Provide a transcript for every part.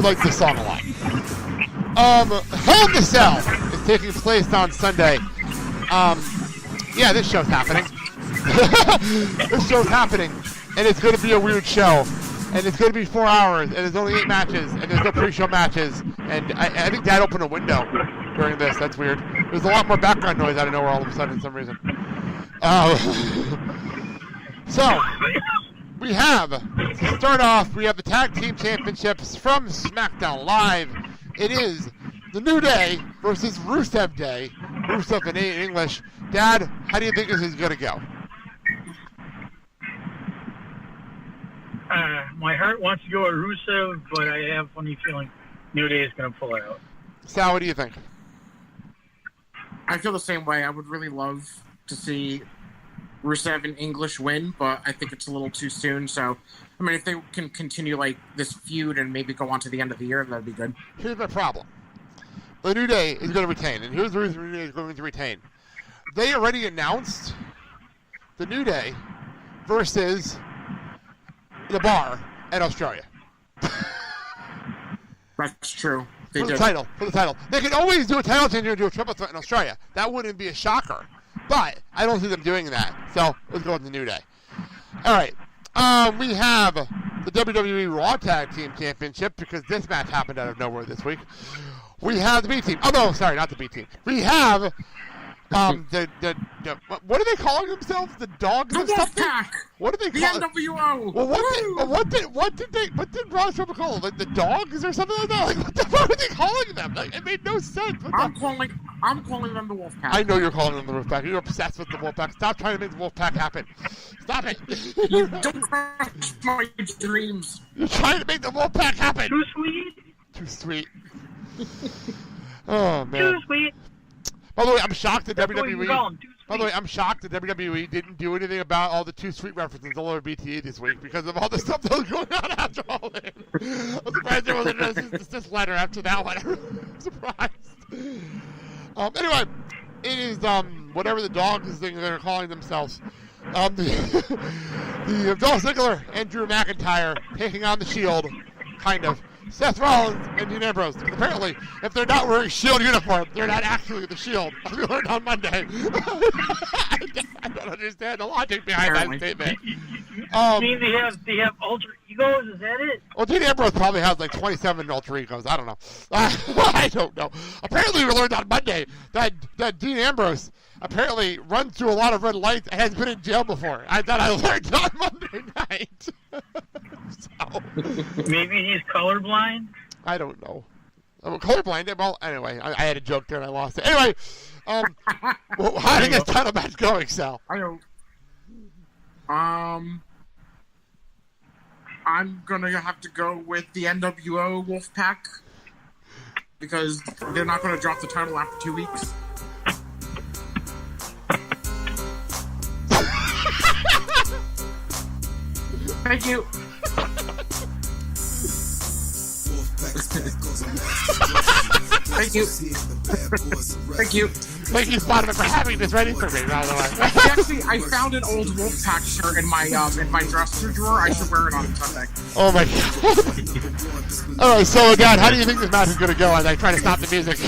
like this song a lot. Hell in the Cell is taking place on Sunday. Yeah, this show's happening. This show's happening, and it's going to be a weird show. And it's going to be 4 hours, and there's only 8 matches, and there's no pre-show matches. And I think Dad opened a window during this. That's weird. There's a lot more background noise out of nowhere all of a sudden for some reason. So, we have, to start off, we have the Tag Team Championships from SmackDown Live. It is the New Day versus Rusev Day. Rusev in English. Dad, how do you think this is going to go? My heart wants to go with Rusev, but I have a funny feeling New Day is going to pull it out. Sal, what do you think? I feel the same way. I would really love to see Rusev in English win, but I think it's a little too soon. So, I mean, if they can continue like this feud and maybe go on to the end of the year, that'd be good. Here's my problem. The New Day is going to retain, and here's the reason the New Day is going to retain. They already announced the New Day versus the Bar in Australia. That's true. For the title. They can always do a title change and do a triple threat in Australia. That wouldn't be a shocker. But I don't see them doing that. So let's go with the New Day. All right. We have the WWE Raw Tag Team Championship because this match happened out of nowhere this week. We have the B Team. Oh, no, sorry, not the B Team. We have what are they calling themselves? The Dogs the of something? Wolfpack. What are they calling? The NWO. Well, what did Braun Strowman call them? Like the Dogs or something like that? Like what the fuck are they calling them? Like it made no sense. I'm calling them the Wolfpack. I know you're calling them the Wolfpack. You're obsessed with the Wolfpack. Stop trying to make the Wolfpack happen. Stop it. You don't crush my dreams. You're trying to make the Wolfpack happen. Too sweet. Too sweet. Oh man. Too sweet. By the way, I'm shocked that WWE. By the way, I'm shocked that WWE didn't do anything about all the Too Sweet references all over BTE this week because of all the stuff that was going on after all this. I'm surprised there wasn't an assist letter after that one. I'm surprised. Anyway, it is whatever the Dogs thing they're calling themselves. The Dolph Ziggler and Drew McIntyre taking on the Shield, kind of. Seth Rollins and Dean Ambrose. Because apparently, if they're not wearing Shield uniform, they're not actually the Shield. We learned on Monday. I don't understand the logic behind that statement. mean they have alter egos? Is that it? Well, Dean Ambrose probably has like 27 alter egos. I don't know. I don't know. Apparently, we learned on Monday that Dean Ambrose apparently runs through a lot of red lights and has been in jail before. I thought I learned on Monday night. So. Maybe he's colorblind? I don't know. I'm colorblind. Well, anyway, I had a joke there and I lost it. Anyway, well, how did this title match going, Sal? I don't. I'm gonna have to go with the NWO Wolfpack because they're not gonna drop the title after 2 weeks. Thank you. Thank you. Thank you. Thank you, Spotify, for having this ready for me, by the way. Actually, I found an old Wolfpack shirt in my dresser drawer. I should wear it on Sunday. Oh my god. Alright, so again, how do you think this match is going to go as I try to stop the music?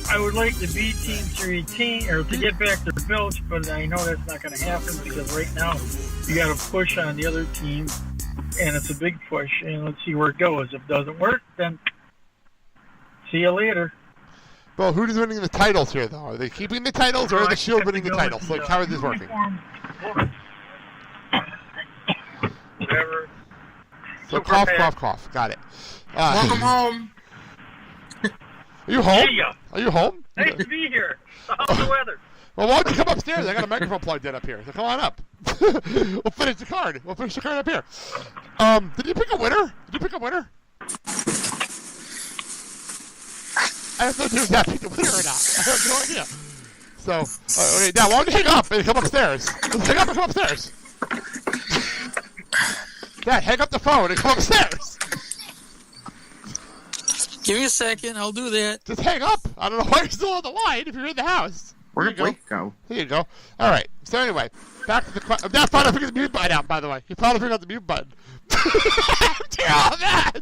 I would like the B team to retain or to get back their belts, but I know that's not going to happen because right now you got to push on the other team, and it's a big push. And let's see where it goes. If it doesn't work, then see you later. Well, who's winning the titles here, though? Are they keeping the titles, or are the Shield winning the titles? Like, how is this working? Whatever. So cough, cough, cough. Got it. Welcome home. Are you home? See ya. Are you home? Nice to be here. How's the weather? Well, why don't you come upstairs? I got a microphone plugged in up here, so come on up. We'll finish the card. We'll finish the card up here. Did you pick a winner? I have no idea if that picked a winner or not. I have no idea. So, okay, now why don't you hang up and come upstairs? Let's hang up and come upstairs. Dad, hang up the phone and come upstairs. Give me a second, I'll do that. Just hang up. I don't know why you're still on the line if you're in the house. Where did Blake go? There you go. All right. So anyway, back to the question. That's fine. I figured the mute button out, by the way. You probably figured out the mute button. After all that.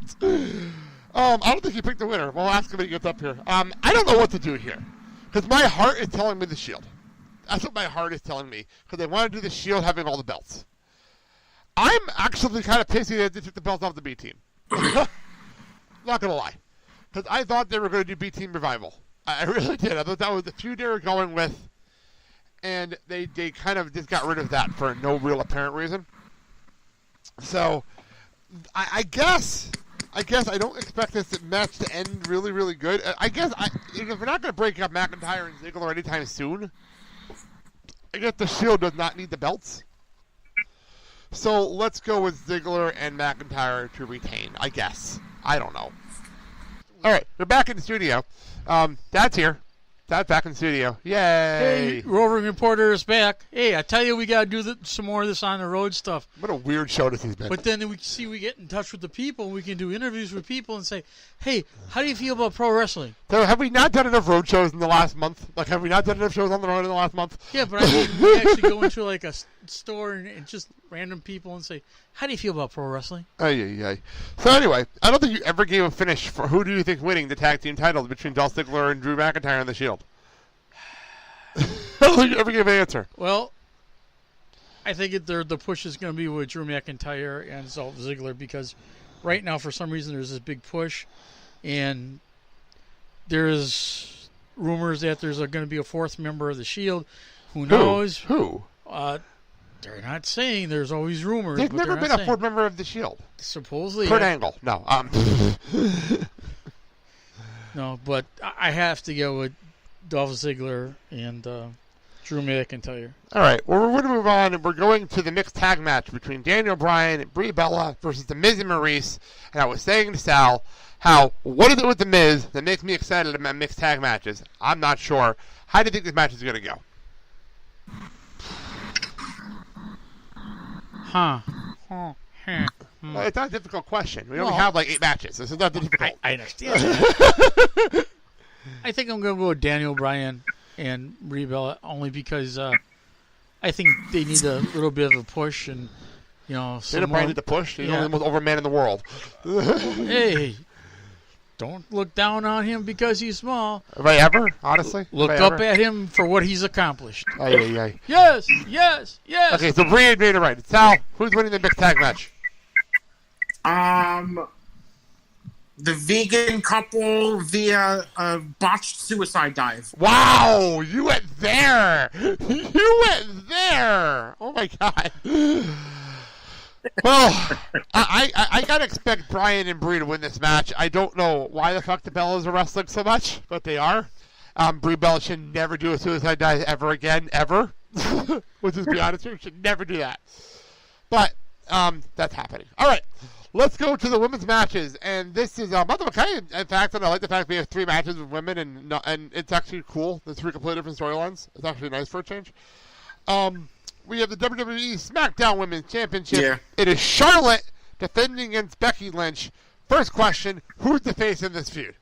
I don't think he picked the winner. We'll ask him when he gets up here. I don't know what to do here. Because my heart is telling me the Shield. That's what my heart is telling me. Because they want to do the Shield having all the belts. I'm actually kind of pissy that they took the belts off the B team. Not going to lie. Because I thought they were going to do B team revival. I really did. I thought that was the feud they were going with. And they kind of just got rid of that for no real apparent reason. So, I guess I don't expect this match to end really, really good. I guess if we're not going to break up McIntyre and Ziggler anytime soon, I guess the Shield does not need the belts. So let's go with Ziggler and McIntyre to retain, I guess. I don't know. All right, we're back in the studio. Dad's here. Dad's back in the studio. Yay! Hey, Roving Reporters back. Hey, I tell you, we got to do some more of this on the road stuff. What a weird show this has been. But then we get in touch with the people. We can do interviews with people and say, hey, how do you feel about pro wrestling? So have we not done enough road shows in the last month? Like, have we not done enough shows on the road in the last month? Yeah, but I mean, we actually go into like a store and just random people and say, how do you feel about pro wrestling? Ay. So anyway, I don't think you ever gave a finish for who do you think winning the tag team titles between Dolph Ziggler and Drew McIntyre on the Shield. I don't think you ever gave an answer. Well, I think the push is going to be with Drew McIntyre and Dolph Ziggler because right now, for some reason, there's this big push, and there's rumors that there's going to be a fourth member of the Shield. Who knows? Who? They're not saying. There's always rumors. There's never been a fourth member of the Shield. Supposedly. Kurt Angle. No. No, but I have to go with Dolph Ziggler and Drew McIntyre. All right. Well, we're going to move on, and we're going to the mixed tag match between Daniel Bryan and Brie Bella versus The Miz and Maurice. And I was saying to Sal, what is it with The Miz that makes me excited about mixed tag matches? I'm not sure. How do you think this match is going to go? Well, it's not a difficult question. We only have like 8 matches. This is not difficult. I understand. I think I'm going to go with Daniel Bryan and Brie Bella only because I think they need a little bit of a push and some Daniel Bryan need the push. He's the most over man in the world. Hey, don't look down on him because he's small. Have I ever? Honestly, look up at him for what he's accomplished. Ay. Yes. Okay, so Brie made it right. Sal, who's winning the mixed tag match? The vegan couple via a botched suicide dive. Wow, you went there. Oh my God. Well, I gotta expect Bryan and Brie to win this match. I don't know why the fuck the Bellas are wrestling so much, but they are. Brie Bella should never do a suicide dive ever again, ever. Let's just be honest here. Should never do that. But that's happening. All right. Let's go to the women's matches, and this is in fact, and I like the fact we have 3 matches with women, and it's actually cool. There's 3 completely different storylines. It's actually nice for a change. We have the WWE SmackDown Women's Championship. Yeah. It is Charlotte defending against Becky Lynch. First question: who's the face in this feud?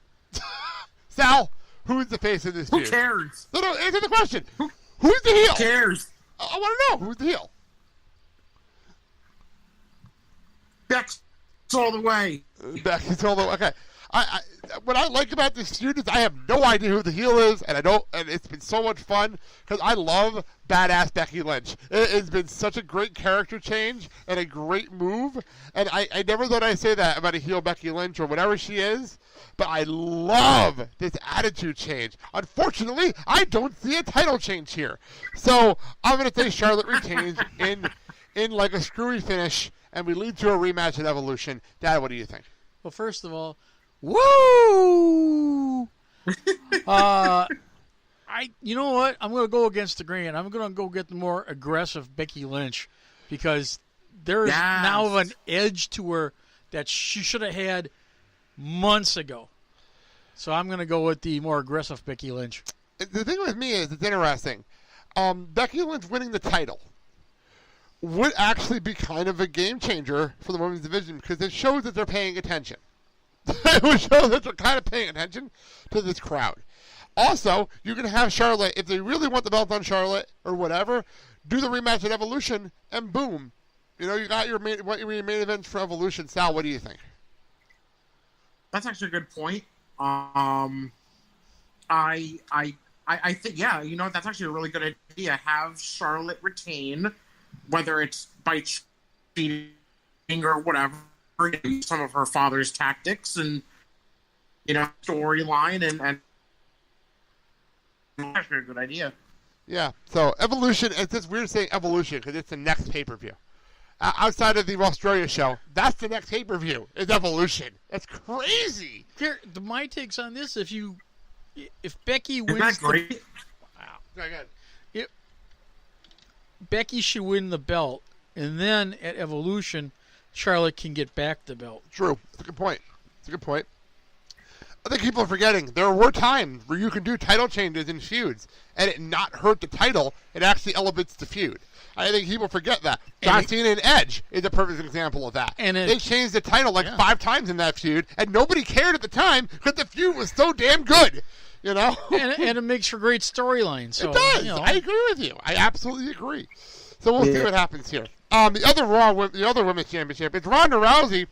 Sal, who's the face in this feud? Who cares? No, answer the question. Who's the heel? Who cares? I want to know who's the heel. Becky. All the way. Becky's all the way. Okay. What I like about this feud is I have no idea who the heel is, and it's been so much fun because I love badass Becky Lynch. It's been such a great character change and a great move, and I never thought I'd say that about a heel Becky Lynch or whatever she is, but I love this attitude change. Unfortunately, I don't see a title change here, so I'm going to say Charlotte retains in like a screwy finish. And we lead to a rematch at Evolution. Dad, what do you think? Well, first of all, woo! You know what? I'm going to go against the grain. I'm going to go get the more aggressive Becky Lynch because there is now an edge to her that she should have had months ago. So I'm going to go with the more aggressive Becky Lynch. The thing with me is it's interesting. Becky Lynch winning the title would actually be kind of a game changer for the women's division because it shows that they're paying attention. It would show that they're kind of paying attention to this crowd. Also, you can have Charlotte, if they really want the belt on Charlotte or whatever, do the rematch at Evolution, and boom. You know, you got your main events for Evolution. Sal, what do you think? That's actually a good point. I think, yeah, you know, that's actually a really good idea. Have Charlotte retain, whether it's by cheating or whatever, some of her father's tactics and, you know, storyline, and that's actually a good idea. Yeah, so Evolution, it's just weird saying Evolution because it's the next pay-per-view. Outside of the Australia show, that's the next pay-per-view, is Evolution. That's crazy. Here, my takes on this, if Becky wins... Isn't that great? Wow. Very good. Becky should win the belt, and then at Evolution, Charlotte can get back the belt. True. That's a good point. I think people are forgetting there were times where you can do title changes in feuds and it not hurt the title. It actually elevates the feud. I think people forget that. John Cena and Edge is a perfect example of that. And they changed the title 5 times in that feud, and nobody cared at the time because the feud was so damn good. You know, and it makes for great storylines. So, it does. You know. I agree with you. I absolutely agree. So we'll see what happens here. The other women's championship, it's Ronda Rousey.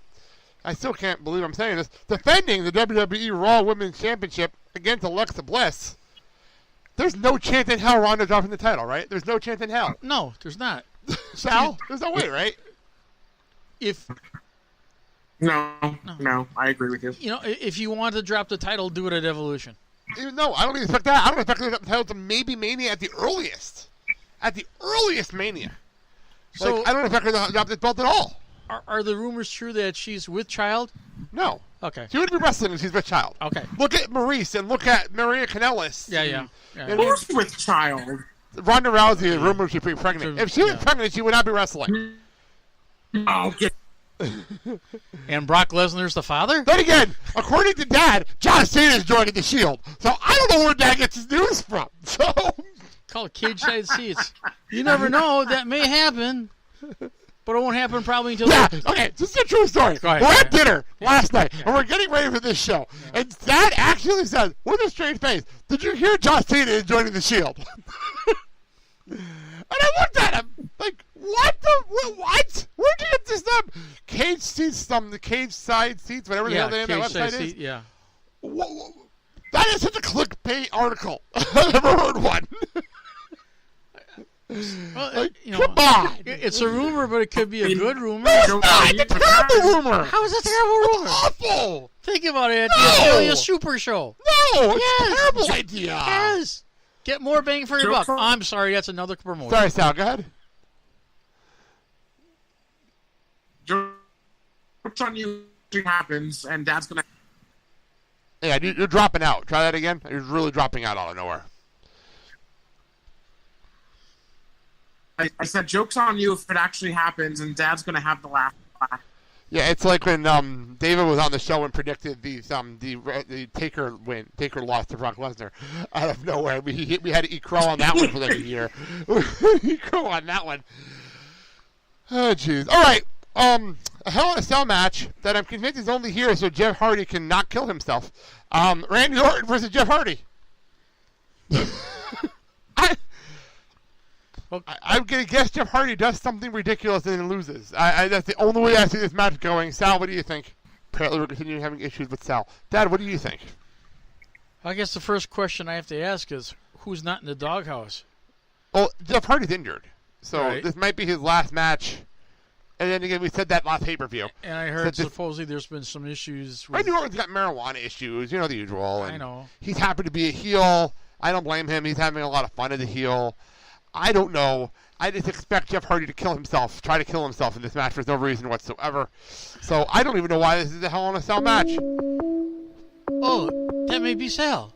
I still can't believe I'm saying this. Defending the WWE Raw Women's Championship against Alexa Bliss. There's no chance in hell Ronda dropping the title, right? There's no chance in hell. No, there's not. Sal, there's no way, right? No, I agree with you. You know, if you want to drop the title, do it at Evolution. No, I don't even expect that. I don't expect her to drop the title to maybe Mania at the earliest. At the earliest Mania. So I don't expect her to drop this belt at all. Are the rumors true that she's with child? No. Okay. She would be wrestling if she's with child. Okay. Look at Maurice and look at Maria Kanellis. Yeah. Who's with child? Ronda Rousey is rumored to be pregnant. If she was pregnant, she would not be wrestling. Okay. And Brock Lesnar's the father? Then again, according to Dad, John Cena is joining the Shield. So I don't know where Dad gets his news from. So call it cage side seats. You never know. That may happen. But it won't happen probably until... Yeah, okay, this is a true story. We're at dinner last night, and we're getting ready for this show. Yeah. And Dad actually says, with a straight face, did you hear John Cena is joining the Shield? And I looked at him, like, what? Where'd you get this stuff? Cage seats, the cage side seats, whatever the hell the name of that website is. Yeah. That is such a clickbait article. I've never heard one. Well, come on! It's a rumor, but it could be a good rumor. No, it's a terrible rumor. How is it a terrible rumor? It's awful. Think about it at the Australia Super Show. No, it's a terrible idea. Yes. Get more bang for your buck. I'm sorry, that's another promotion. Sorry, Sal. Go ahead. Joke's on you. Happens, and Dad's gonna. Yeah, you're dropping out. Try that again. You're really dropping out of nowhere. I said, joke's on you if it actually happens, and Dad's going to have the laugh. Yeah, it's like when David was on the show and predicted the Taker loss to Brock Lesnar out of nowhere. We had to eat crow on that one for like a year. Eat crow on that one. Oh, jeez. All right. A Hell in a Cell match that I'm convinced is only here so Jeff Hardy can not kill himself. Randy Orton versus Jeff Hardy. I'm going to guess Jeff Hardy does something ridiculous and then loses. That's the only way I see this match going. Sal, what do you think? Apparently we're continuing having issues with Sal. Dad, what do you think? I guess the first question I have to ask is, who's not in the doghouse? Well, Jeff Hardy's injured. So This might be his last match. And then again, we said that last pay-per-view. And I heard supposedly there's been some issues with... Randy Orton's got marijuana issues. You know the usual. And I know. He's happy to be a heel. I don't blame him. He's having a lot of fun as a heel. I don't know. I just expect Jeff Hardy to kill himself, try to kill himself in this match for no reason whatsoever. So I don't even know why this is a Hell in a Cell match. Oh, that may be Sal.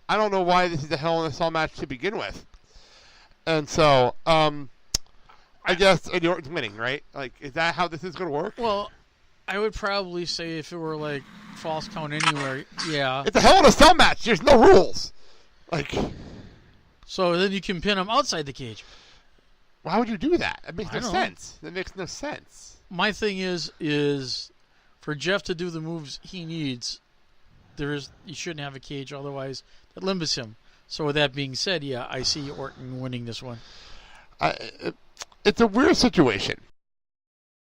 I don't know why this is a Hell in a Cell match to begin with. And so, I guess Randy Orton's winning, right? Like, is that how this is going to work? Well, I would probably say if it were like false count anywhere, yeah. It's a Hell in a Cell match. There's no rules. Like, so then you can pin him outside the cage. Why would you do that? That makes no sense. That makes no sense. My thing is for Jeff to do the moves he needs, you shouldn't have a cage, otherwise that limits him. So with that being said, yeah, I see Orton winning this one. It's a weird situation